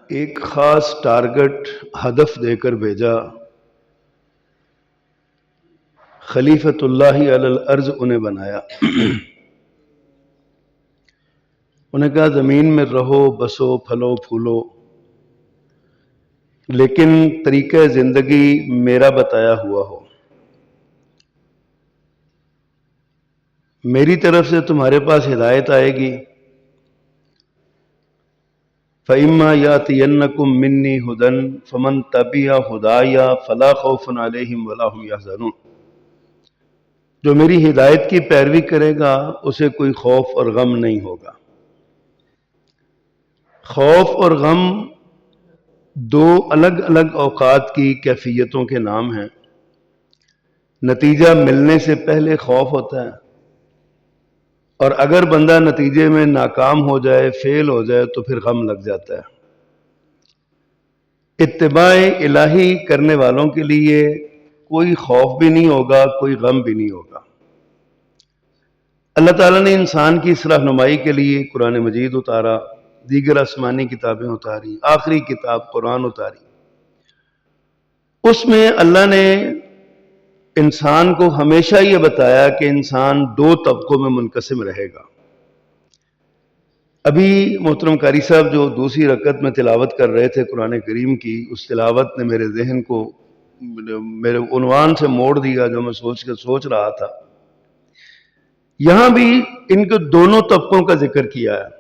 ایک خاص ٹارگٹ ہدف دے کر بھیجا، خلیفۃ اللہ علی الارض انہیں بنایا۔ انہیں کہا زمین میں رہو، بسو، پھلو پھولو، لیکن طریقہ زندگی میرا بتایا ہوا ہو۔ میری طرف سے تمہارے پاس ہدایت آئے گی، فَإِمَّا يَأْتِيَنَّكُم مِّنِّي هُدًى فَمَن تَبِعَ هُدَايَ فَلَا خَوْفٌ عَلَيْهِمْ وَلَا هُمْ يَحْزَنُونَ۔ جو میری ہدایت کی پیروی کرے گا اسے کوئی خوف اور غم نہیں ہوگا۔ خوف اور غم دو الگ الگ اوقات کی کیفیتوں کے نام ہیں۔ نتیجہ ملنے سے پہلے خوف ہوتا ہے، اور اگر بندہ نتیجے میں ناکام ہو جائے، فیل ہو جائے، تو پھر غم لگ جاتا ہے۔ اتباع الہی کرنے والوں کے لیے کوئی خوف بھی نہیں ہوگا، کوئی غم بھی نہیں ہوگا۔ اللہ تعالیٰ نے انسان کی اس رہنمائی کے لیے قرآن مجید اتارا، دیگر آسمانی کتابیں اتاری، آخری کتاب قرآن اتاری۔ اس میں اللہ نے انسان کو ہمیشہ یہ بتایا کہ انسان دو طبقوں میں منقسم رہے گا۔ ابھی محترم قاری صاحب جو دوسری رکعت میں تلاوت کر رہے تھے قرآن کریم کی، اس تلاوت نے میرے ذہن کو میرے عنوان سے موڑ دیا جو میں سوچ رہا تھا۔ یہاں بھی ان کے دونوں طبقوں کا ذکر کیا ہے۔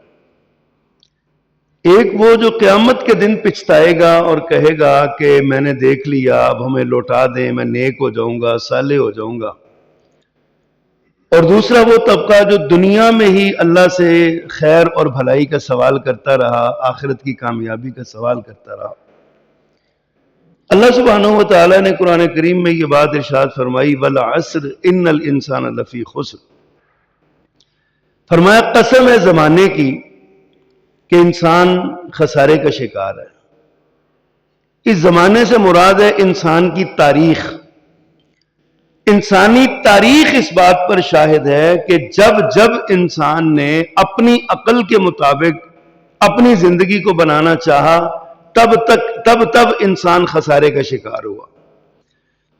ایک وہ جو قیامت کے دن پچھتائے گا اور کہے گا کہ میں نے دیکھ لیا، اب ہمیں لوٹا دیں، میں نیک ہو جاؤں گا، صالح ہو جاؤں گا۔ اور دوسرا وہ طبقہ جو دنیا میں ہی اللہ سے خیر اور بھلائی کا سوال کرتا رہا، آخرت کی کامیابی کا سوال کرتا رہا۔ اللہ سبحانہ و تعالیٰ نے قرآن کریم میں یہ بات ارشاد فرمائی، وَالْعَصْرِ إِنَّ الْإِنسَانَ لَفِي خُسْرٍ۔ فرمایا قسم ہے زمانے کی کہ انسان خسارے کا شکار ہے۔ اس زمانے سے مراد ہے انسان کی تاریخ۔ انسانی تاریخ اس بات پر شاہد ہے کہ جب جب انسان نے اپنی عقل کے مطابق اپنی زندگی کو بنانا چاہا، تب انسان خسارے کا شکار ہوا۔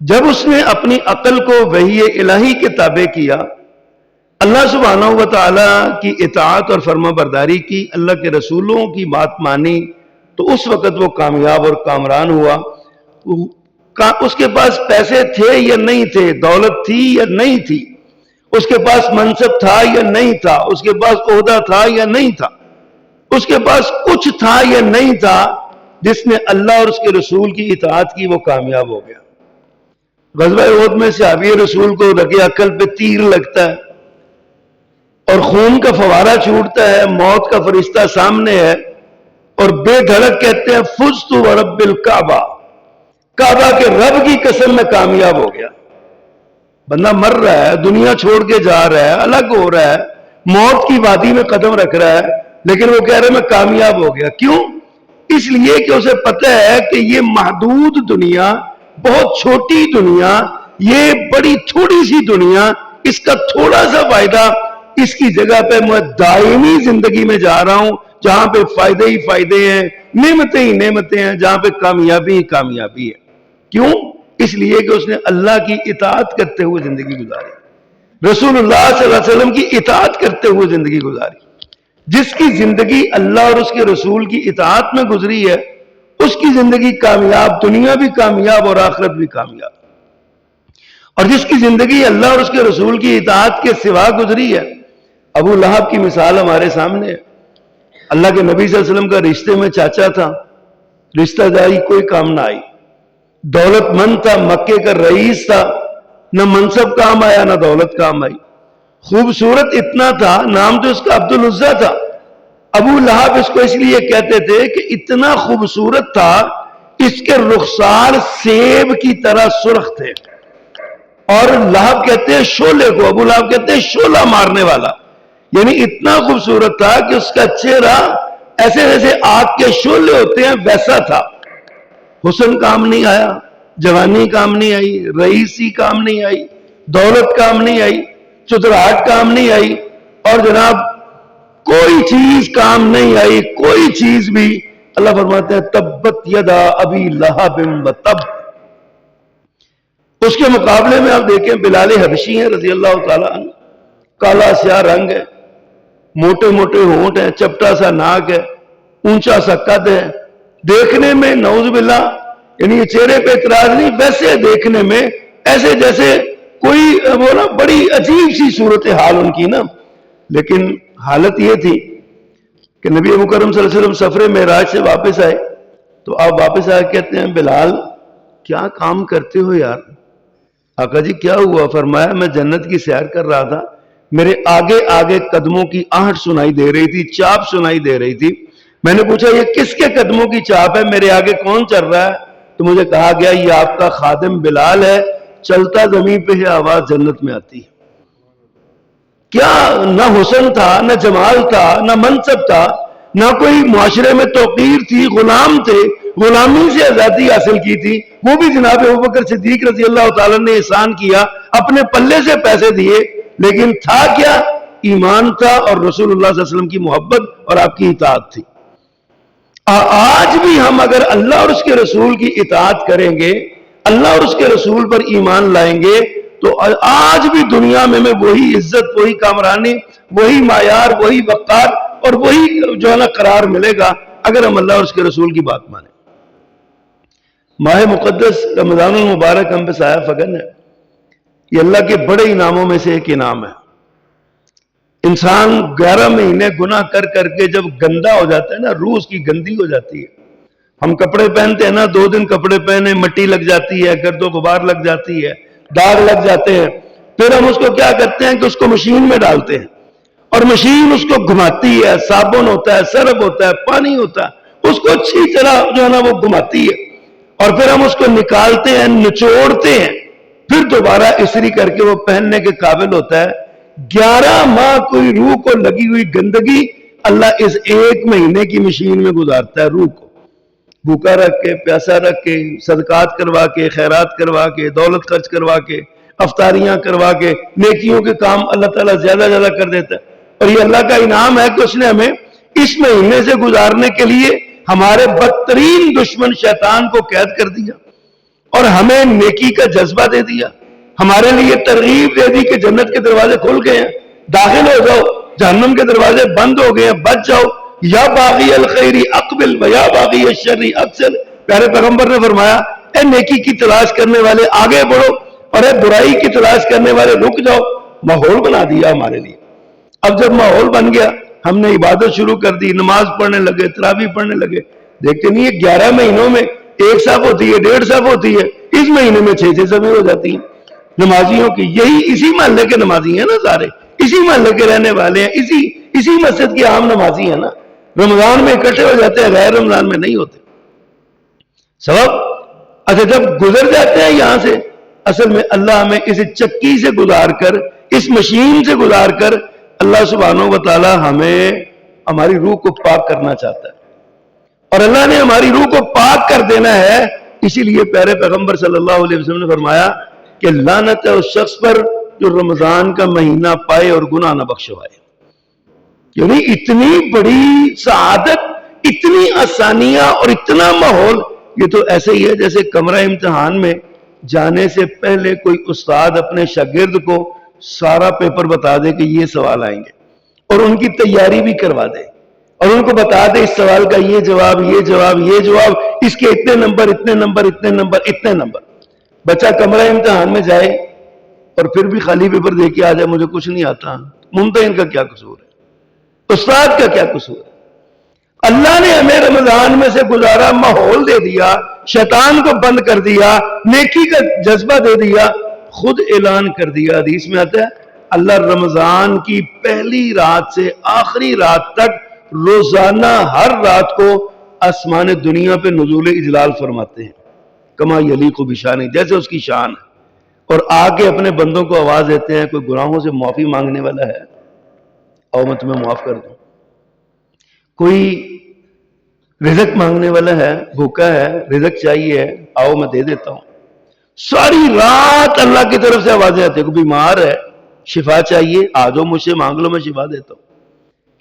جب اس نے اپنی عقل کو وحی الہی کے تابع کیا، اللہ سبحانہ و تعالیٰ کی اطاعت اور فرما برداری کی، اللہ کے رسولوں کی بات مانی، تو اس وقت وہ کامیاب اور کامران ہوا۔ اس کے پاس پیسے تھے یا نہیں تھے، دولت تھی یا نہیں تھی، اس کے پاس منصب تھا یا نہیں تھا، اس کے پاس عہدہ تھا یا نہیں تھا، اس کے پاس کچھ تھا یا نہیں تھا، جس نے اللہ اور اس کے رسول کی اطاعت کی وہ کامیاب ہو گیا۔ غزوہ احد میں صحابی رسول کو رگِ عقل پہ تیر لگتا ہے اور خون کا فوارہ چھوٹتا ہے، موت کا فرشتہ سامنے ہے، اور بے دھڑک کہتے ہیں فزت ورب الکعبہ، کعبہ کے رب کی قسم میں کامیاب ہو گیا۔ بندہ مر رہا ہے، دنیا چھوڑ کے جا رہا ہے، الگ ہو رہا ہے، موت کی وادی میں قدم رکھ رہا ہے، لیکن وہ کہہ رہا ہے میں کامیاب ہو گیا۔ کیوں؟ اس لیے کہ اسے پتہ ہے کہ یہ محدود دنیا، بہت چھوٹی دنیا، یہ بڑی تھوڑی سی دنیا، اس کا تھوڑا سا فائدہ، اس کی جگہ پہ میں دائمی زندگی میں جا رہا ہوں جہاں پہ فائدے ہی فائدے ہیں، نعمتیں ہی نعمتیں ہیں، جہاں پہ کامیابی ہی کامیابی ہے۔ کیوں؟ اس لیے کہ اس نے اللہ کی اطاعت کرتے ہوئے زندگی گزاری، رسول اللہ صلی اللہ علیہ وسلم کی اطاعت کرتے ہوئے زندگی گزاری۔ جس کی زندگی اللہ اور اس کے رسول کی اطاعت میں گزری ہے، اس کی زندگی کامیاب، دنیا بھی کامیاب اور آخرت بھی کامیاب۔ اور جس کی زندگی اللہ اور اس کے رسول کی اطاعت کے سوا گزری ہے، ابو لہب کی مثال ہمارے سامنے ہے۔ اللہ کے نبی صلی اللہ علیہ وسلم کا رشتے میں چاچا تھا، رشتہ داری کوئی کام نہ آئی، دولت مند تھا، مکے کا رئیس تھا، نہ منصب کام آیا نہ دولت کام آئی، خوبصورت اتنا تھا، نام تو اس کا عبد العزیٰ تھا۔ ابو لہب اس کو اس لیے کہتے تھے کہ اتنا خوبصورت تھا، اس کے رخسار سیب کی طرح سرخ تھے، اور لہب کہتے ہیں شعلے کو، ابو لہب کہتے ہیں شعلہ مارنے والا، یعنی اتنا خوبصورت تھا کہ اس کا چہرہ ایسے جیسے آگ کے شعلے ہوتے ہیں ویسا تھا۔ حسن کام نہیں آیا، جوانی کام نہیں آئی، رئیسی کام نہیں آئی، دولت کام نہیں آئی، چتراہٹ کام نہیں آئی، اور جناب کوئی چیز کام نہیں آئی، کوئی چیز بھی اللہ فرماتے ہیں تبت یدا ابی لہب وتب. اس کے مقابلے میں آپ دیکھیں بلال حبشی ہیں رضی اللہ تعالیٰ عنہ، کالا سیاہ رنگ ہے، موٹے موٹے ہونٹ ہیں، چپٹا سا ناک ہے، اونچا سا قد ہے، دیکھنے میں نعوذ باللہ یعنی یہ چہرے پہ اعتراض نہیں، ویسے دیکھنے میں ایسے جیسے کوئی وہ نا بڑی عجیب سی صورتحال ان کی نا. لیکن حالت یہ تھی کہ نبی مکرم صلی اللہ علیہ وسلم سفر معراج سے واپس آئے تو آپ واپس آئے کہتے ہیں بلال کیا کام کرتے ہو یار؟ آقا جی کیا ہوا؟ فرمایا میں جنت کی سیر کر رہا تھا، میرے آگے آگے قدموں کی آہٹ سنائی دے رہی تھی، چاپ سنائی دے رہی تھی. میں نے پوچھا یہ کس کے قدموں کی چاپ ہے، میرے آگے کون چل رہا ہے؟ تو مجھے کہا گیا یہ آپ کا خادم بلال ہے، چلتا زمین پہ ہے آواز جنت میں آتی ہے. کیا نہ حسن تھا، نہ جمال تھا، نہ منصب تھا، نہ کوئی معاشرے میں توقیر تھی، غلام تھے، غلامی سے آزادی حاصل کی تھی. وہ بھی جناب ابوبکر صدیق رضی اللہ تعالیٰ نے احسان کیا، اپنے پلے سے پیسے دیے، لیکن تھا کیا؟ ایمان تھا اور رسول اللہ صلی اللہ علیہ وسلم کی محبت اور آپ کی اطاعت تھی. آج بھی ہم اگر اللہ اور اس کے رسول کی اطاعت کریں گے، اللہ اور اس کے رسول پر ایمان لائیں گے، تو آج بھی دنیا میں وہی عزت، وہی کامرانی، وہی معیار، وہی وقار اور وہی جو ہے نا قرار ملے گا اگر ہم اللہ اور اس کے رسول کی بات مانیں. ماہ مقدس رمضان المبارک ہم پہ سایہ فگن ہے. یہ اللہ کے بڑے انعاموں میں سے ایک انعام ہے. انسان 11 مہینے گناہ کر کر کے جب گندا ہو جاتا ہے نا، روح اس کی گندی ہو جاتی ہے. ہم کپڑے پہنتے ہیں نا، 2 دن کپڑے پہنے مٹی لگ جاتی ہے، گرد و غبار لگ جاتی ہے، داغ لگ جاتے ہیں. پھر ہم اس کو کیا کرتے ہیں کہ اس کو مشین میں ڈالتے ہیں اور مشین اس کو گھماتی ہے، صابن ہوتا ہے، سرف ہوتا ہے، پانی ہوتا ہے، اس کو اچھی طرح جو ہے نا وہ گھماتی ہے اور پھر ہم اس کو نکالتے ہیں، نچوڑتے ہیں، پھر دوبارہ استری کر کے وہ پہننے کے قابل ہوتا ہے. 11 ماہ کوئی روح کو لگی ہوئی گندگی اللہ اس 1 مہینے کی مشین میں گزارتا ہے. روح کو بھوکا رکھ کے، پیاسا رکھ کے، صدقات کروا کے، خیرات کروا کے، دولت خرچ کروا کے، افطاریاں کروا کے، نیکیوں کے کام اللہ تعالیٰ زیادہ زیادہ کر دیتا ہے. اور یہ اللہ کا انعام ہے کہ اس نے ہمیں اس مہینے سے گزارنے کے لیے ہمارے بدترین دشمن شیطان کو قید کر دیا اور ہمیں نیکی کا جذبہ دے دیا، ہمارے لیے ترغیب دے دی کہ جنت کے دروازے کھل گئے ہیں، داخل ہو جاؤ، جہنم کے دروازے بند ہو گئے ہیں، بچ جاؤ. یا باغی الخیر اقبل و یا باغی الشر اقصر. پیارے پیغمبر نے فرمایا اے نیکی کی تلاش کرنے والے آگے بڑھو اور اے برائی کی تلاش کرنے والے رک جاؤ. ماحول بنا دیا ہمارے لیے. اب جب ماحول بن گیا ہم نے عبادت شروع کر دی، نماز پڑھنے لگے، تراویح پڑھنے لگے. دیکھتے نہیں ہے 11 مہینوں میں 1 صف ہوتی ہے، 1.5 صف ہوتی ہے، اس مہینے میں 6 صفیں ہو جاتی ہیں نمازیوں کی. یہی اسی محلے کے نمازی ہیں نا، سارے اسی محلے کے رہنے والے ہیں، اسی مسجد کے عام نمازی ہیں نا. رمضان میں اکٹھے ہو جاتے ہیں، غیر رمضان میں نہیں ہوتے. سبب اچھا جب گزر جاتے ہیں یہاں سے، اصل میں اللہ ہمیں اس چکی سے گزار کر، اس مشین سے گزار کر، اللہ سبحانہ و تعالی ہمیں ہماری روح کو پاک کرنا چاہتا ہے اور اللہ نے ہماری روح کو پاک کر دینا ہے. اسی لیے پیارے پیغمبر صلی اللہ علیہ وسلم نے فرمایا کہ لعنت ہے اس شخص پر جو رمضان کا مہینہ پائے اور گناہ نہ بخشوائے. یعنی اتنی بڑی سعادت، اتنی آسانیاں اور اتنا ماحول. یہ تو ایسے ہی ہے جیسے کمرہ امتحان میں جانے سے پہلے کوئی استاد اپنے شاگرد کو سارا پیپر بتا دے کہ یہ سوال آئیں گے اور ان کی تیاری بھی کروا دے اور ان کو بتا دے اس سوال کا یہ جواب، یہ جواب، یہ جواب، اس کے اتنے نمبر، اتنے نمبر، اتنے نمبر، اتنے نمبر. بچہ کمرہ امتحان میں جائے اور پھر بھی خالی پیپر دے کے آ جائے مجھے کچھ نہیں آتا. ممتحن کا کیا قصور ہے؟ استاد کا کیا قصور ہے؟ اللہ نے ہمیں رمضان میں سے گزارا، ماحول دے دیا، شیطان کو بند کر دیا، نیکی کا جذبہ دے دیا، خود اعلان کر دیا. حدیث میں آتا ہے اللہ رمضان کی پہلی رات سے آخری رات تک روزانہ ہر رات کو آسمان دنیا پہ نزول اجلال فرماتے ہیں، کما یلیق بشان، جیسے اس کی شان ہے. اور آ کے اپنے بندوں کو آواز دیتے ہیں کوئی گناہوں سے معافی مانگنے والا ہے؟ آؤ میں تمہیں معاف کر دوں. کوئی رزق مانگنے والا ہے، بھوکا ہے، رزق چاہیے ہے، آؤ میں دے دیتا ہوں. ساری رات اللہ کی طرف سے آوازیں آتی ہیں. کوئی بیمار ہے، شفا چاہیے، آ جاؤ مجھ سے مانگ لو، میں شفا دیتا ہوں.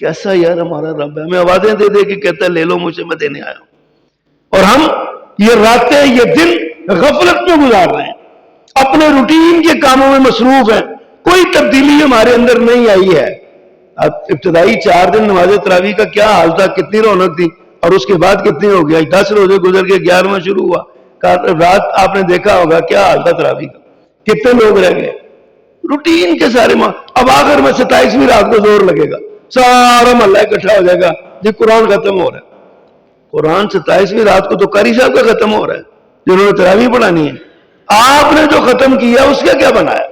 کیسا یار ہمارا رب ہے، ہمیں آوازیں دے دے کہ کہتا ہے لے لو مجھ سے، میں دینے آیا ہوں. اور ہم یہ راتیں یہ دن غفلت میں گزار رہے ہیں، اپنے روٹین کے کاموں میں مصروف ہیں، کوئی تبدیلی ہمارے اندر نہیں آئی ہے۔ اب ابتدائی 4 دن نماز تراویح کا کیا حال تھا، کتنی رونق تھی، اور اس کے بعد کتنی ہو گیا، 10 روزے گزر کے 11واں شروع ہوا، رات آپ نے دیکھا ہوگا کیا حال تھا تراویح کا، کتنے لوگ رہ گئے، روٹین کے سارے اب آخر میں 27ویں رات کو زور لگے گا، سارا محلہ اکٹھا ہو جائے گا جی قرآن ختم ہو رہا ہے۔ قرآن 27ویں رات کو تو قاری صاحب کا ختم ہو رہا ہے جنہوں نے تراویح پڑھانی ہے، آپ نے جو ختم کیا اس کا کیا بنایا،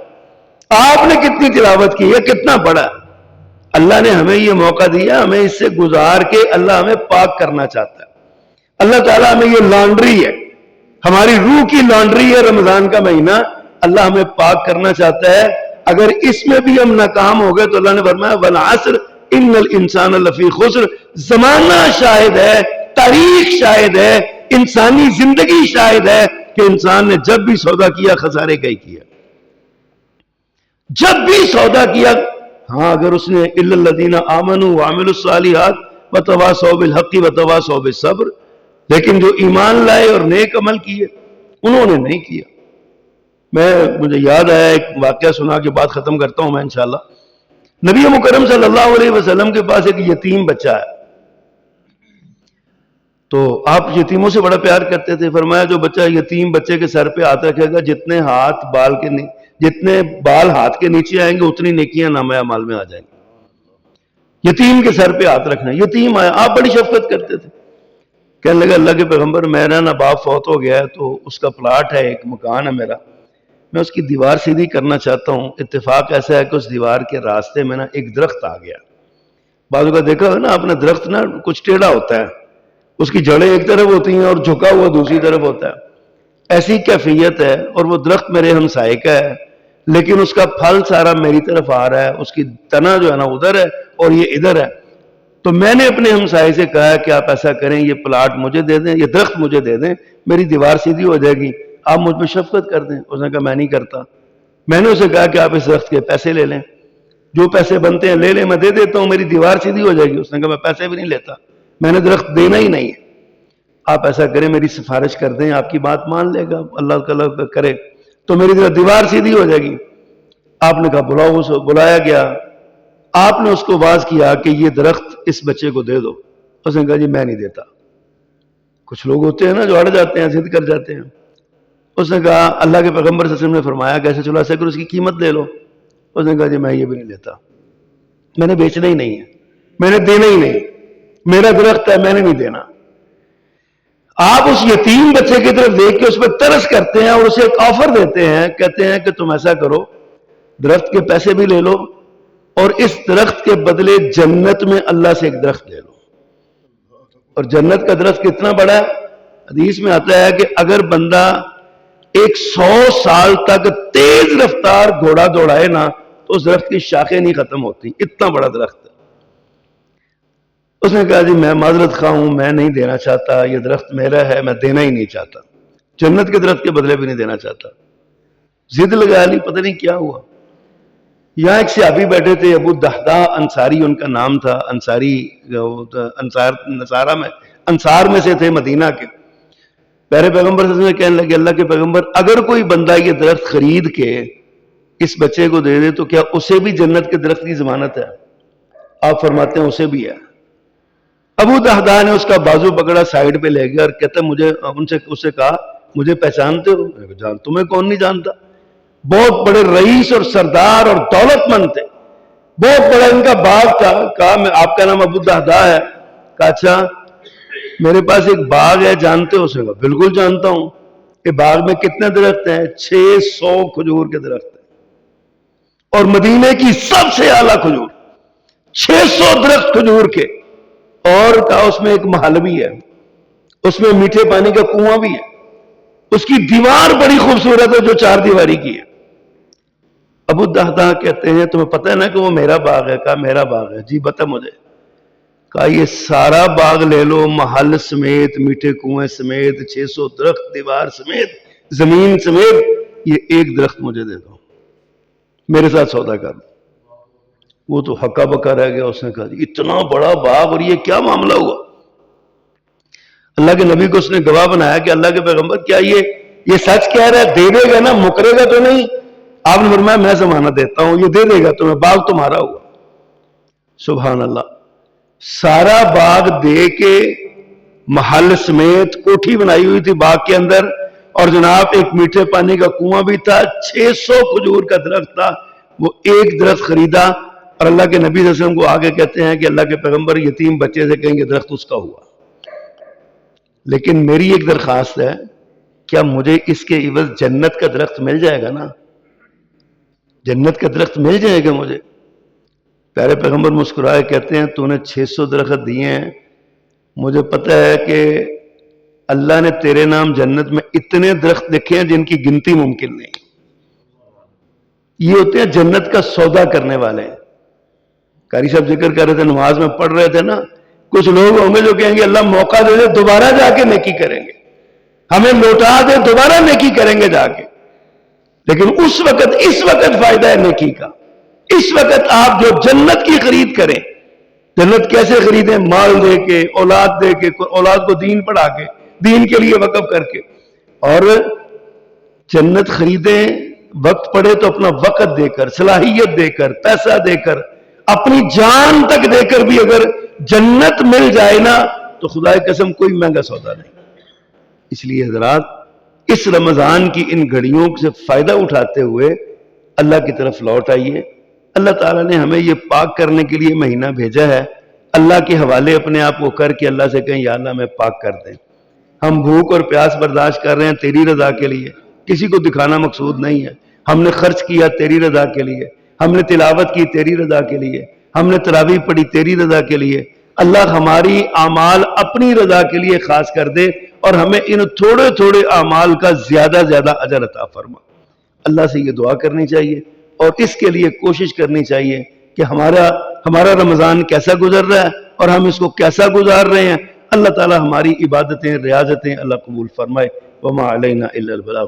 آپ نے کتنی تلاوت کی ہے، کتنا پڑھا۔ اللہ نے ہمیں یہ موقع دیا، ہمیں اس سے گزار کے اللہ ہمیں پاک کرنا چاہتا ہے۔ اللہ تعالیٰ ہمیں یہ لانڈری ہے، ہماری روح کی لانڈری ہے رمضان کا مہینہ، اللہ ہمیں پاک کرنا چاہتا ہے۔ اگر اس میں بھی ہم ناکام ہو گئے تو اللہ نے فرمایا والعصر ان الانسان لفی خسر، زمانہ شاہد ہے، تاریخ شاہد ہے، انسانی زندگی شاہد ہے کہ انسان نے جب بھی سودا کیا خسارے کا ہی کیا، جب بھی سودا کیا۔ ہاں اگر اس نے الا الذین آمنوا وعملوا الصالحات وتواصوا بالحق وتواصوا بالصبر، لیکن جو ایمان لائے اور نیک عمل کیے انہوں نے نہیں کیا۔ مجھے یاد آیا ایک واقعہ سنا کے بعد ختم کرتا ہوں میں انشاءاللہ۔ نبی مکرم صلی اللہ علیہ وسلم کے پاس ایک یتیم بچہ ہے، تو آپ یتیموں سے بڑا پیار کرتے تھے، فرمایا جو بچہ یتیم بچے کے سر پہ ہاتھ رکھے گا، جتنے بال ہاتھ کے نیچے آئیں گے اتنی نیکیاں نامہ اعمال میں آ جائیں گے۔ یتیم کے سر پہ ہاتھ رکھنا، یتیم آیا، آپ بڑی شفقت کرتے تھے۔ کہنے لگا اللہ کے پیغمبر میرا نا باپ فوت ہو گیا ہے، تو اس کا پلاٹ ہے، ایک مکان ہے میرا، میں اس کی دیوار سیدھی کرنا چاہتا ہوں۔ اتفاق ایسا ہے کہ اس دیوار کے راستے میں نا ایک درخت آ گیا۔ بعضوں کا دیکھا ہے نا اپنا درخت نا کچھ ٹیڑھا ہوتا ہے، اس کی جڑیں ایک طرف ہوتی ہیں اور جھکا ہوا دوسری طرف ہوتا ہے، ایسی کیفیت ہے۔ اور وہ درخت میرے ہمسائے کا ہے، لیکن اس کا پھل سارا میری طرف آ رہا ہے، اس کی تنا جو ہے نا ادھر ہے اور یہ ادھر ہے۔ تو میں نے اپنے ہمسائے سے کہا کہ آپ ایسا کریں، یہ پلاٹ مجھے دے دیں، یہ درخت مجھے دے دیں، میری دیوار سیدھی ہو جائے گی، آپ مجھ پہ شفقت کر دیں۔ اس نے کہا میں نہیں کرتا۔ میں نے اسے کہا کہ آپ اس درخت کے پیسے لے لیں، جو پیسے بنتے ہیں لے لیں، میں دے دیتا ہوں، میری دیوار سیدھی ہو جائے گی۔ اس نے کہا میں پیسے بھی نہیں لیتا، میں نے درخت دینا ہی نہیں ہے، آپ ایسا کریں میری سفارش کر دیں، آپ کی بات مان لے گا، اللہ تعالیٰ کرے تو میری دیوار سیدھی ہو جائے گی۔ آپ نے کہا بلاؤ، اس کو بلایا گیا، آپ نے اس کو واز کیا کہ یہ درخت اس بچے کو دے دو۔ اس نے کہا جی میں نہیں دیتا۔ کچھ لوگ ہوتے ہیں نا جو اڑ جاتے ہیں، ضد کر جاتے ہیں۔ اس نے کہا اللہ کے پیغمبر صلی اللہ علیہ وسلم نے فرمایا کیسے چلا ایسا کرو، اس کی قیمت لے لو۔ اس نے کہا جی میں یہ بھی نہیں لیتا، میں نے بیچنا ہی نہیں ہے، میں نے دینا ہی نہیں، میرا درخت ہے، میں نے نہیں دینا۔ آپ اس یتیم بچے کی طرف دیکھ کے اس پہ ترس کرتے ہیں اور اسے ایک آفر دیتے ہیں، کہتے ہیں کہ تم ایسا کرو درخت کے پیسے بھی لے لو اور اس درخت کے بدلے جنت میں اللہ سے ایک درخت لے لو۔ اور جنت کا درخت کتنا بڑا ہے؟ حدیث میں آتا ہے کہ اگر بندہ 100 سال تک تیز رفتار گھوڑا دوڑائے نا تو اس درخت کی شاخیں نہیں ختم ہوتی، اتنا بڑا درخت ہے۔ اس نے کہا جی میں معذرت خواہ ہوں، میں نہیں دینا چاہتا، یہ درخت میرا ہے، میں دینا ہی نہیں چاہتا، جنت کے درخت کے بدلے بھی نہیں دینا چاہتا۔ ضد لگا لی، پتہ نہیں کیا ہوا۔ یہاں ایک صحابی بیٹھے تھے، ابو دہدہ انصاری ان کا نام تھا، انصاری انصار میں سے تھے مدینہ کے۔ پیارے پیغمبر صلی اللہ علیہ وسلم کہنے لگے اللہ کے پیغمبر اگر کوئی بندہ یہ درخت خرید کے اس بچے کو دے دے تو کیا اسے بھی جنت کے درخت کی ضمانت ہے؟ آپ فرماتے ہیں اسے بھی ہے۔ ابو دہدہ نے اس کا بازو پکڑا، سائیڈ پہ لے گیا اور کہتا مجھے اس سے کہا مجھے پہچانتے ہو؟ تمہیں کون نہیں جانتا؟ بہت بڑے رئیس اور سردار اور دولت مند تھے، بہت بڑا ان کا باغ تھا۔ کہا میں آپ کا نام ابو دہدہ ہے؟ کہا اچھا میرے پاس ایک باغ ہے، جانتے ہو؟ اسے کہا بالکل جانتا ہوں۔ کہ باغ میں کتنے درخت ہیں؟ 600 کھجور کے درخت ہیں، اور مدینے کی سب سے اعلیٰ کھجور، 600 درخت کھجور کے۔ اور کہا اس میں ایک محل بھی ہے، اس میں میٹھے پانی کا کنواں بھی ہے، اس کی دیوار بڑی خوبصورت ہے جو 4 دیواری کی ہے۔ ابو دہدہ کہتے ہیں تمہیں پتہ ہے نا کہ وہ میرا باغ ہے؟ کہا میرا باغ ہے۔ جی بتا مجھے۔ کہا یہ سارا باغ لے لو، محل سمیت، میٹھے کنویں سمیت، 600 درخت دیوار سمیت، زمین سمیت، یہ ایک درخت مجھے دے دو، میرے ساتھ سودا کر دو۔ وہ تو ہکا بکا رہ گیا، اس نے کہا اتنا بڑا باغ اور یہ کیا معاملہ ہوا؟ اللہ کے نبی کو اس نے گواہ بنایا کہ اللہ کے پیغمبر کیا یہ سچ کہہ رہا ہے، دے دے گا نا، مکرے گا تو نہیں؟ آپ نے فرمایا میں ضمانت دیتا ہوں یہ دے دے گا تمہیں، باغ تمہارا ہوا۔ سبحان اللہ، سارا باغ دے کے محل سمیت کوٹھی بنائی ہوئی تھی باغ کے اندر، اور جناب ایک میٹھے پانی کا کنواں بھی تھا، 600 کھجور کا درخت تھا، وہ ایک درخت خریدا، اور اللہ کے نبی صلی اللہ علیہ وسلم کو آگے کہتے ہیں کہ اللہ کے پیغمبر یتیم بچے سے کہیں گے درخت اس کا ہوا، لیکن میری ایک درخواست ہے، کیا مجھے اس کے عوض جنت کا درخت مل جائے گا نا؟ جنت کا درخت مل جائے گا مجھے؟ پیارے پیغمبر مسکرائے کہتے ہیں تو نے 600 درخت دیے ہیں، مجھے پتہ ہے کہ اللہ نے تیرے نام جنت میں اتنے درخت لکھے ہیں جن کی گنتی ممکن نہیں۔ یہ ہوتے ہیں جنت کا سودا کرنے والے۔ قاری صاحب ذکر کر رہے تھے، نماز میں پڑھ رہے تھے نا، کچھ لوگ ہوں گے جو کہیں گے اللہ موقع دے دے دوبارہ جا کے نیکی کریں گے، ہمیں لوٹا دے دوبارہ نیکی کریں گے جا کے، لیکن اس وقت فائدہ ہے نیکی کا۔ اس وقت آپ جو جنت کی خرید کریں، جنت کیسے خریدیں؟ مال دے کے، اولاد دے کے، اولاد کو دین پڑھا کے، دین کے لیے وقف کر کے، اور جنت خریدیں وقت پڑے تو اپنا وقت دے کر، صلاحیت دے کر، پیسہ دے کر، اپنی جان تک دے کر بھی اگر جنت مل جائے نا تو خدا کی قسم کوئی مہنگا سودا نہیں۔ اس لیے حضرات اس رمضان کی ان گھڑیوں سے فائدہ اٹھاتے ہوئے اللہ کی طرف لوٹ آئیے۔ اللہ تعالیٰ نے ہمیں یہ پاک کرنے کے لیے مہینہ بھیجا ہے، اللہ کے حوالے اپنے آپ کو کر کے اللہ سے کہیں یا اللہ میں پاک کر دیں۔ ہم بھوک اور پیاس برداشت کر رہے ہیں تیری رضا کے لیے، کسی کو دکھانا مقصود نہیں ہے۔ ہم نے خرچ کیا تیری رضا کے لیے، ہم نے تلاوت کی تیری رضا کے لیے، ہم نے تراویح پڑھی تیری رضا کے لیے۔ اللہ ہماری اعمال اپنی رضا کے لیے خاص کر دے اور ہمیں ان تھوڑے تھوڑے اعمال کا زیادہ اجر عطا فرما۔ اللہ سے یہ دعا کرنی چاہیے اور اس کے لیے کوشش کرنی چاہیے کہ ہمارا رمضان کیسا گزر رہا ہے اور ہم اس کو کیسا گزار رہے ہیں۔ اللہ تعالی ہماری عبادتیں، ریاضتیں اللہ قبول فرمائے۔ وما علینا الا البلاغ۔